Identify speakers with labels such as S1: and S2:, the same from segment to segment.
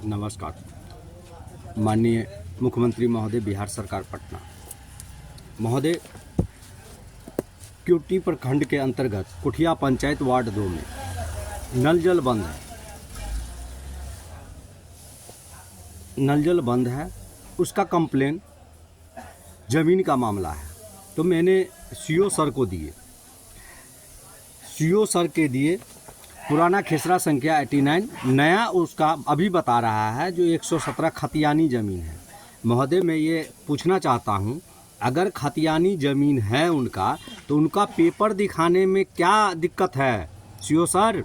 S1: नमस्कार। माननीय मुख्यमंत्री महोदय, बिहार सरकार पटना महोदय, क्यूटी प्रखंड के अंतर्गत कुठिया पंचायत वार्ड 2 में नल जल बंद है। उसका कंप्लेन ज़मीन का मामला है। तो मैंने सीओ सर को दिए। सीओ सर के दिए पुराना खेसरा संख्या 89, नया उसका अभी बता रहा है जो 117 खतियानी ज़मीन है। महोदय, मैं ये पूछना चाहता हूँ, अगर खतियानी ज़मीन है उनका, तो उनका पेपर दिखाने में क्या दिक्कत है? सीओ सर,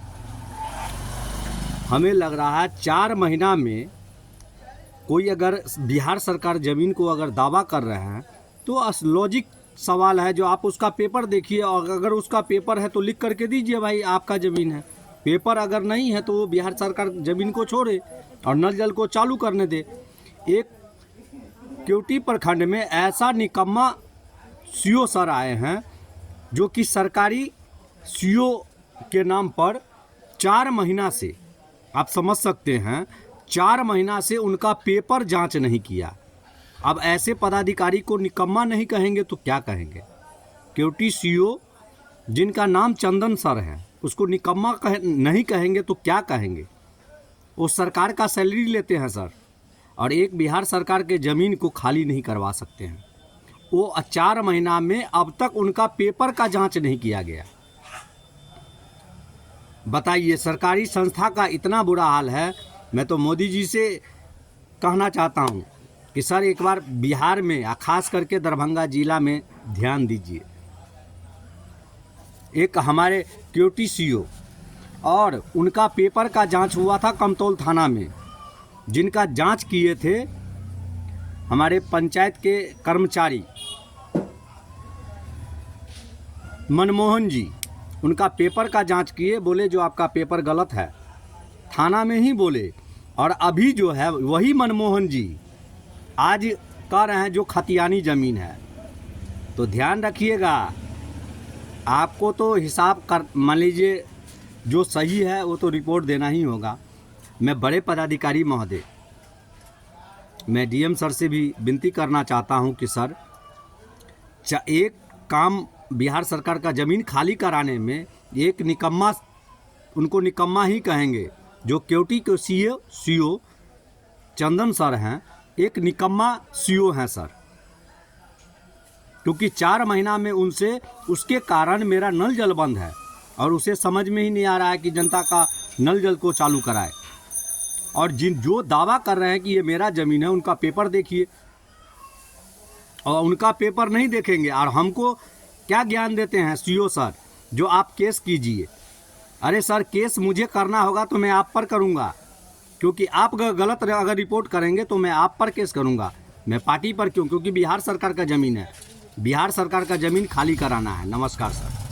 S1: हमें लग रहा है 4 महीना में कोई अगर बिहार सरकार ज़मीन को अगर दावा कर रहे हैं तो लॉजिक सवाल है जो आप उसका पेपर देखिए, और अगर उसका पेपर है तो लिख करके दीजिए भाई आपका ज़मीन है। पेपर अगर नहीं है तो वो बिहार सरकार ज़मीन को छोड़े और नल जल को चालू करने दे। एक क्यूटी प्रखंड में ऐसा निकम्मा सीओ सर आए हैं जो कि सरकारी सीओ के नाम पर 4 महीना से, आप समझ सकते हैं, 4 महीना से उनका पेपर जांच नहीं किया। अब ऐसे पदाधिकारी को निकम्मा नहीं कहेंगे तो क्या कहेंगे? क्यूटी सीओ जिनका नाम चंदन सर है, उसको निकम्मा नहीं कहेंगे तो क्या कहेंगे? वो सरकार का सैलरी लेते हैं सर, और एक बिहार सरकार के ज़मीन को खाली नहीं करवा सकते हैं। वो 4 महीना में अब तक उनका पेपर का जांच नहीं किया गया। बताइए, सरकारी संस्था का इतना बुरा हाल है। मैं तो मोदी जी से कहना चाहता हूँ कि सर एक बार बिहार में, खास करके दरभंगा जिला में ध्यान दीजिए। एक हमारे क्यूटी सीओ और उनका पेपर का जांच हुआ था कमतौल थाना में, जिनका जांच किए थे हमारे पंचायत के कर्मचारी मनमोहन जी। उनका पेपर का जांच किए, बोले जो आपका पेपर गलत है, थाना में ही बोले। और अभी जो है वही मनमोहन जी आज कह रहे हैं जो खतियानी ज़मीन है। तो ध्यान रखिएगा, आपको तो हिसाब कर, मान लीजिए जो सही है वो तो रिपोर्ट देना ही होगा। मैं बड़े पदाधिकारी महोदय, मैं डीएम सर से भी विनती करना चाहता हूं कि सर, एक काम बिहार सरकार का ज़मीन खाली कराने में एक निकम्मा, उनको निकम्मा ही कहेंगे, जो क्यूटी के सीओ चंदन सर हैं, एक निकम्मा सीओ हैं सर। क्योंकि 4 महीना में उनसे, उसके कारण मेरा नल जल बंद है और उसे समझ में ही नहीं आ रहा है कि जनता का नल जल को चालू कराए। और जो दावा कर रहे हैं कि ये मेरा ज़मीन है, उनका पेपर देखिए, और उनका पेपर नहीं देखेंगे और हमको क्या ज्ञान देते हैं सीओ सर, जो आप केस कीजिए। अरे सर, केस मुझे करना होगा तो मैं आप पर करूँगा, क्योंकि आप गलत अगर रिपोर्ट करेंगे तो मैं आप पर केस करूँगा। मैं पार्टी पर क्यों? क्योंकि बिहार सरकार का ज़मीन है, बिहार सरकार का ज़मीन खाली कराना है। नमस्कार सर।